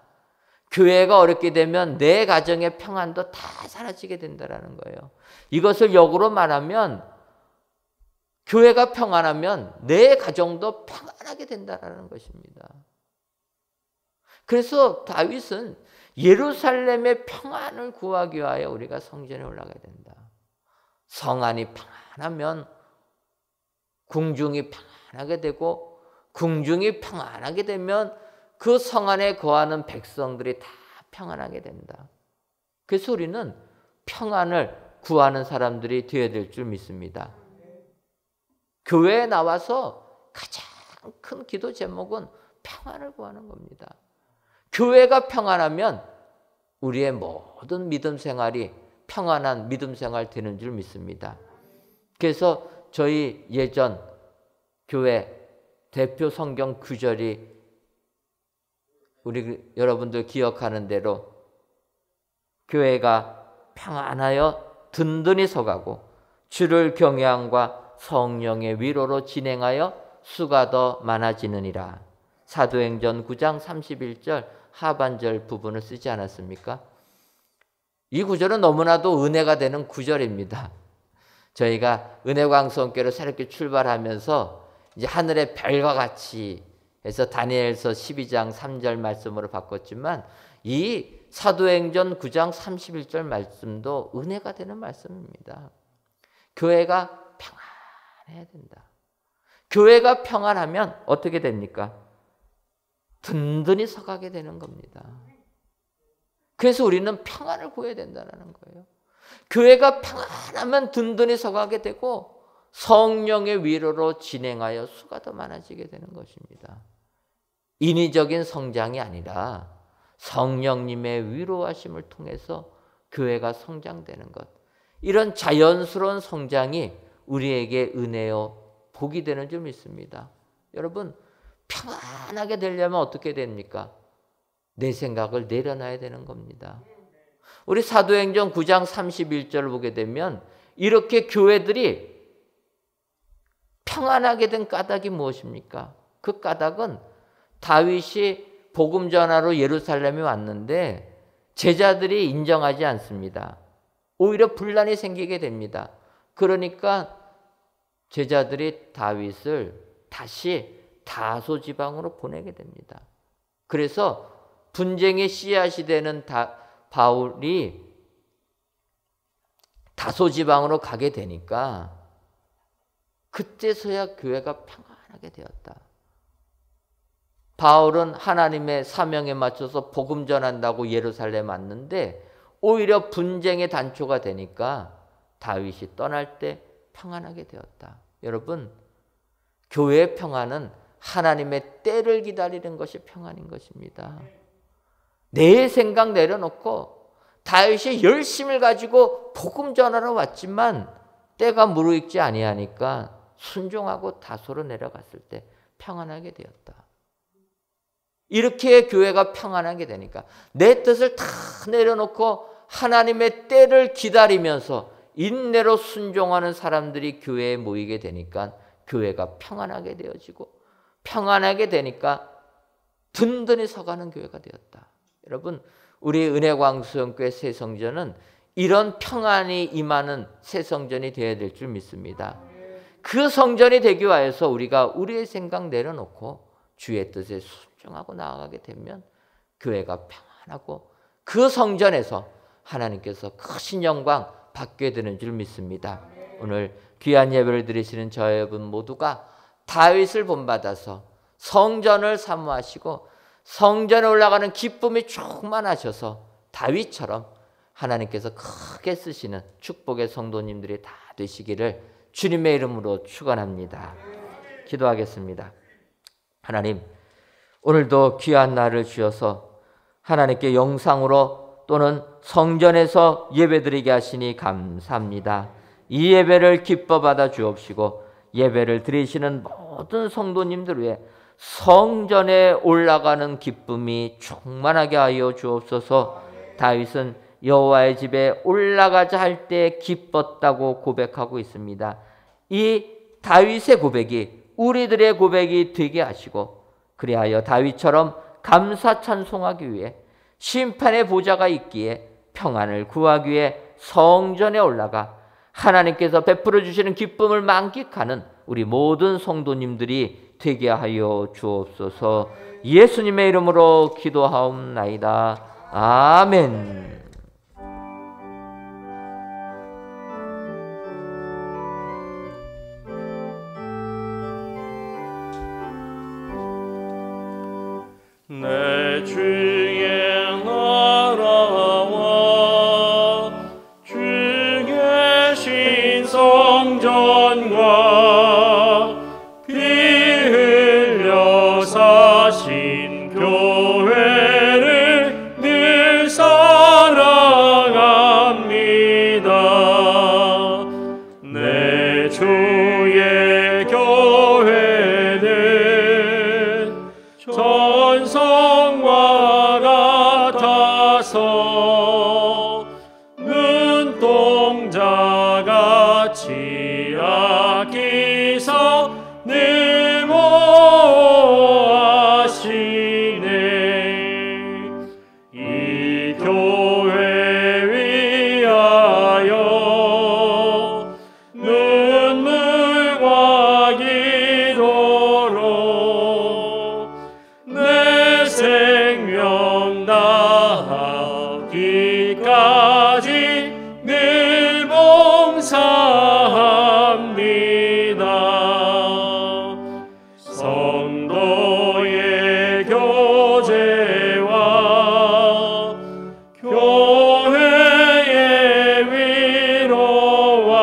교회가 어렵게 되면 내 가정의 평안도 다 사라지게 된다는 거예요. 이것을 역으로 말하면 교회가 평안하면 내 가정도 평안하게 된다는 것입니다. 그래서 다윗은 예루살렘의 평안을 구하기 위하여 우리가 성전에 올라가야 된다. 성안이 평안하면 궁중이 평안하게 되고 궁중이 평안하게 되면 그 성안에 거하는 백성들이 다 평안하게 된다. 그래서 우리는 평안을 구하는 사람들이 되어야 될 줄 믿습니다. 교회에 나와서 가장 큰 기도 제목은 평안을 구하는 겁니다. 교회가 평안하면 우리의 모든 믿음 생활이 평안한 믿음 생활 되는 줄 믿습니다. 그래서 저희 예전 교회 대표 성경 구절이 우리 여러분들 기억하는 대로 교회가 평안하여 든든히 서가고 주를 경외함과 성령의 위로로 진행하여 수가 더 많아지느니라. 사도행전 9장 31절 하반절 부분을 쓰지 않았습니까? 이 구절은 너무나도 은혜가 되는 구절입니다. 저희가 은혜광성교로 새롭게 출발하면서 이제 하늘의 별과 같이 해서 다니엘서 12장 3절 말씀으로 바꿨지만 이 사도행전 9장 31절 말씀도 은혜가 되는 말씀입니다. 교회가 평안해야 된다. 교회가 평안하면 어떻게 됩니까? 든든히 서가게 되는 겁니다. 그래서 우리는 평안을 구해야 된다는 거예요. 교회가 평안하면 든든히 서가게 되고 성령의 위로로 진행하여 수가 더 많아지게 되는 것입니다. 인위적인 성장이 아니라 성령님의 위로하심을 통해서 교회가 성장되는 것. 이런 자연스러운 성장이 우리에게 은혜요 복이 되는 줄 믿습니다. 여러분 평안하게 되려면 어떻게 됩니까? 내 생각을 내려놔야 되는 겁니다. 우리 사도행전 9장 31절을 보게 되면 이렇게 교회들이 평안하게 된 까닭이 무엇입니까? 그 까닭은 다윗이 복음 전하러 예루살렘에 왔는데 제자들이 인정하지 않습니다. 오히려 분란이 생기게 됩니다. 그러니까 제자들이 다윗을 다시 다소 지방으로 보내게 됩니다. 그래서 분쟁의 씨앗이 되는 바울이 다소 지방으로 가게 되니까 그때서야 교회가 평안하게 되었다. 바울은 하나님의 사명에 맞춰서 복음 전한다고 예루살렘 왔는데 오히려 분쟁의 단초가 되니까 다윗이 떠날 때 평안하게 되었다. 여러분, 교회의 평안은 하나님의 때를 기다리는 것이 평안인 것입니다. 내 생각 내려놓고 다윗이 열심을 가지고 복음 전하러 왔지만 때가 무르익지 아니하니까 순종하고 다소로 내려갔을 때 평안하게 되었다. 이렇게 교회가 평안하게 되니까 내 뜻을 다 내려놓고 하나님의 때를 기다리면서 인내로 순종하는 사람들이 교회에 모이게 되니까 교회가 평안하게 되어지고 평안하게 되니까 든든히 서가는 교회가 되었다. 여러분, 우리 은혜광수영교회 새성전은 이런 평안이 임하는 새성전이 되어야 될 줄 믿습니다. 그 성전이 되기 위해서 우리가 우리의 생각 내려놓고 주의 뜻에 순종하고 나아가게 되면 교회가 평안하고 그 성전에서 하나님께서 크신 영광 받게 되는 줄 믿습니다. 오늘 귀한 예배를 드리시는 저 여러분 모두가 다윗을 본받아서 성전을 사모하시고 성전에 올라가는 기쁨이 충만하셔서 다윗처럼 하나님께서 크게 쓰시는 축복의 성도님들이 다 되시기를 주님의 이름으로 축원합니다. 기도하겠습니다. 하나님, 오늘도 귀한 날을 주셔서 하나님께 영상으로 또는 성전에서 예배드리게 하시니 감사합니다. 이 예배를 기뻐 받아 주옵시고 예배를 드리시는 모든 성도님들 위해 성전에 올라가는 기쁨이 충만하게 하여 주옵소서. 다윗은 여호와의 집에 올라가자 할 때 기뻤다고 고백하고 있습니다. 이 다윗의 고백이 우리들의 고백이 되게 하시고, 그리하여 다윗처럼 감사 찬송하기 위해, 심판의 보좌가 있기에 평안을 구하기 위해 성전에 올라가 하나님께서 베풀어 주시는 기쁨을 만끽하는 우리 모든 성도님들이 되게 하여 주옵소서. 예수님의 이름으로 기도하옵나이다. 아멘. 내 주의 나라와 주 계신 성전과 피 흘려 사신 교회를 늘 사랑합니다. 내 주의 교회는 전성과 같아서 눈동자같이 아끼사 늘 모아시네. 이 교회 위하여 눈물과 기도로 내 생명 다하기까지 늘 봉사합니다. 성도의 교제와 교회의 위로와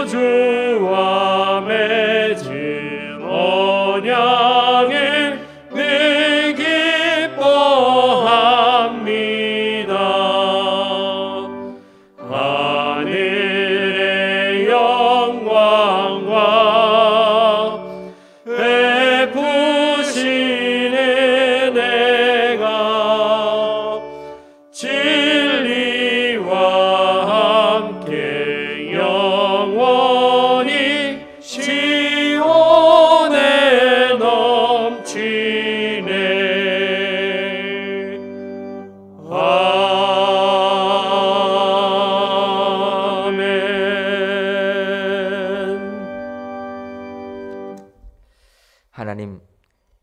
구주와 맺은 언약을 늘 기뻐합니다. 하늘의 영광과 베푸신 은혜가 진리와 함께 영원히 시온에 넘치네. 아멘. 하나님,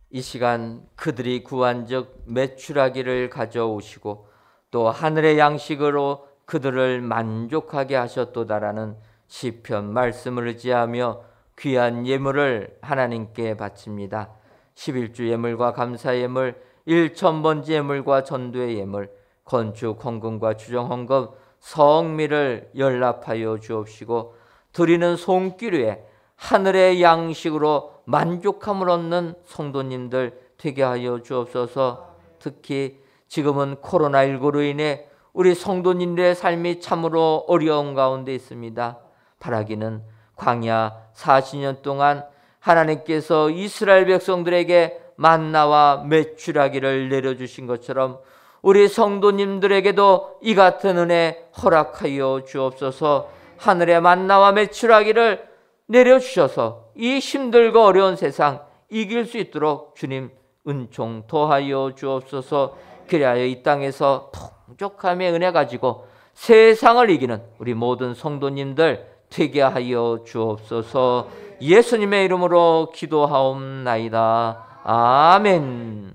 이 시간 그들이 구한 즉 메추라기를 가져오시고 또 하늘의 양식으로 그들을 만족하게 하셨도다라는 시편 말씀을 의지하며 귀한 예물을 하나님께 바칩니다. 11주 예물과 감사 예물, 1,000번째 예물과 전도의 예물, 건축 헌금과 추정 헌금, 성미를 연락하여 주옵시고 드리는 손길 위에 하늘의 양식으로 만족함을 얻는 성도님들 되게 하여 주옵소서. 특히 지금은 코로나19로 인해 우리 성도님들의 삶이 참으로 어려운 가운데 있습니다. 바라기는 광야 40년 동안 하나님께서 이스라엘 백성들에게 만나와 메추라기를 내려주신 것처럼 우리 성도님들에게도 이 같은 은혜 허락하여 주옵소서. 하늘의 만나와 메추라기를 내려주셔서 이 힘들고 어려운 세상 이길 수 있도록 주님 은총 더하여 주옵소서. 그리하여 이 땅에서 풍족함의 은혜 가지고 세상을 이기는 우리 모든 성도님들 되게 하여 주옵소서. 예수님의 이름으로 기도하옵나이다. 아멘.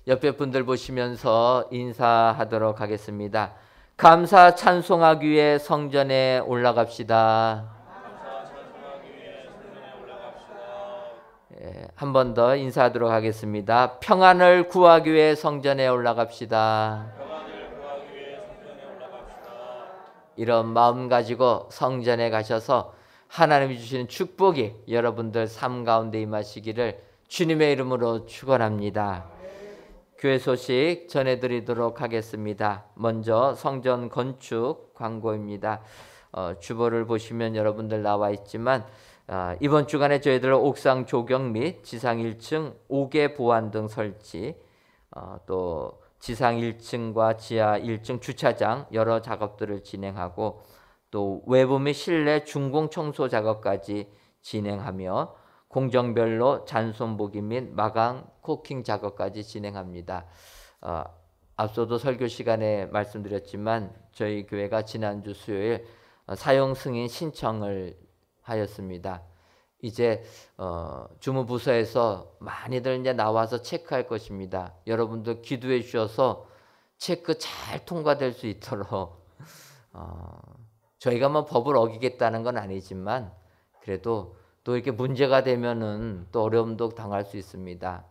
옆에 분들 보시면서 인사하도록 하겠습니다. 감사 찬송하기 위해 성전에 올라갑시다. 한 번 더 인사하도록 하겠습니다. 평안을 구하기 위해 성전에 올라갑시다. 이런 마음 가지고 성전에 가셔서 하나님이 주시는 축복이 여러분들 삶 가운데 임하시기를 주님의 이름으로 축원합니다. 교회 소식 전해드리도록 하겠습니다. 먼저 성전 건축 광고입니다. 주보를 보시면 여러분들 나와 있지만 이번 주간에 저희들 옥상 조경 및 지상 1층 5개 보안 등 설치, 또 지상 1층과 지하 1층 주차장 여러 작업들을 진행하고 또 외부 및 실내 준공 청소 작업까지 진행하며 공정별로 잔손 보기 및 마감 코킹 작업까지 진행합니다. 앞서도 설교 시간에 말씀드렸지만 저희 교회가 지난주 수요일 사용 승인 신청을 하였습니다. 이제 주무부서에서 많이들 이제 나와서 체크할 것입니다. 여러분들 기도해 주셔서 체크 잘 통과될 수 있도록 저희가 뭐 법을 어기겠다는 건 아니지만 그래도 또 이렇게 문제가 되면은 또 어려움도 당할 수 있습니다.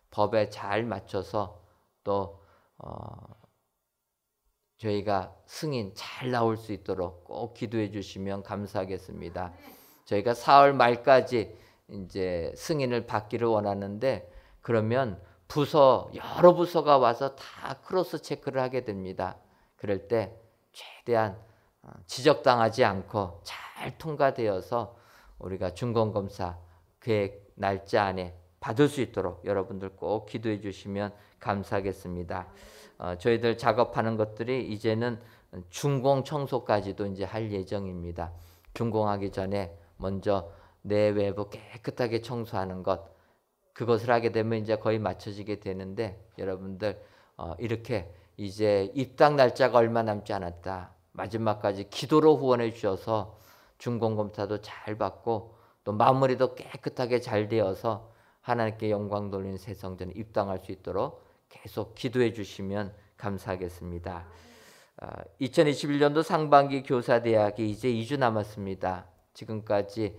법에 잘 맞춰서 또 저희가 승인 잘 나올 수 있도록 꼭 기도해 주시면 감사하겠습니다. 저희가 4월 말까지 이제 승인을 받기를 원하는데 그러면 여러 부서가 와서 다 크로스 체크를 하게 됩니다. 그럴 때 최대한 지적당하지 않고 잘 통과되어서 우리가 준공검사 계획 날짜 안에 받을 수 있도록 여러분들 꼭 기도해 주시면 감사하겠습니다. 저희들 작업하는 것들이 이제는 준공 청소까지도 이제 할 예정입니다. 준공하기 전에 먼저 내외부 깨끗하게 청소하는 그것을 하게 되면 이제 거의 맞춰지게 되는데 여러분들 이렇게 이제 입당 날짜가 얼마 남지 않았다. 마지막까지 기도로 후원해 주셔서 준공검사도 잘 받고 또 마무리도 깨끗하게 잘 되어서 하나님께 영광 돌리는 새 성전에 입당할 수 있도록 계속 기도해 주시면 감사하겠습니다. 2021년도 상반기 교사대학이 이제 2주 남았습니다. 지금까지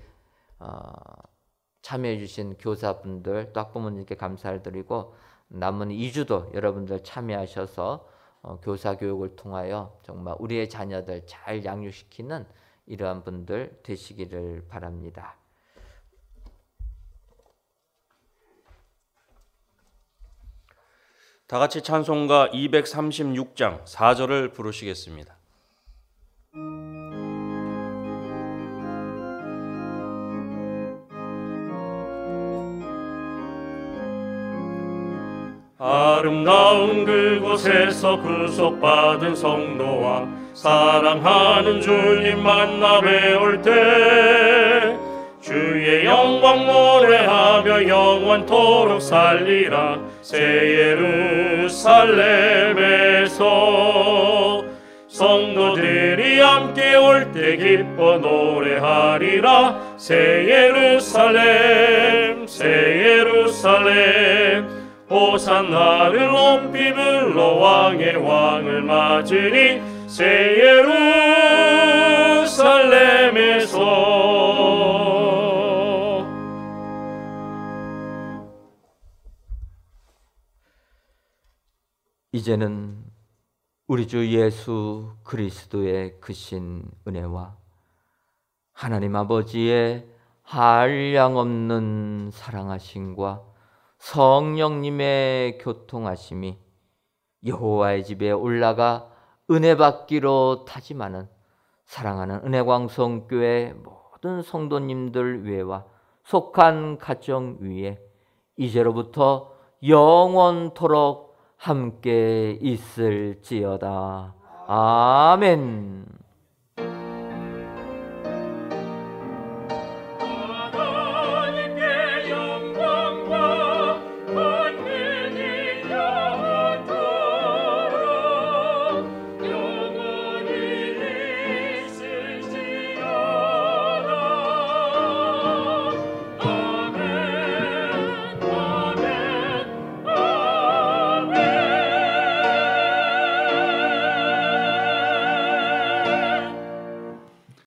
참여해 주신 교사분들 또 학부모님께 감사를 드리고 남은 2주도 여러분들 참여하셔서 교사 교육을 통하여 정말 우리의 자녀들 잘 양육시키는 이러한 분들 되시기를 바랍니다. 다 같이 찬송가 236장 4절을 부르시겠습니다. 아름다운 그곳에서 구속받은 성도와 사랑하는 주님 만나 뵈올 때 주의 영광 노래하며 영원토록 살리라. 새 예루살렘에서 성도들이 함께 올 때 기뻐 노래하리라. 새 예루살렘 새 예루살렘 호산나를 높이 불러 왕의 왕을 맞으리. 새 예루살렘에서 이제는 우리 주 예수 그리스도의 크신 은혜와 하나님 아버지의 한량없는 사랑하심과 성령님의 교통하심이 여호와의 집에 올라가 은혜 받기로 다짐하는 사랑하는 은혜광성교회 모든 성도님들 위에와 속한 가정 위에 이제로부터 영원토록 함께 있을지어다. 아멘.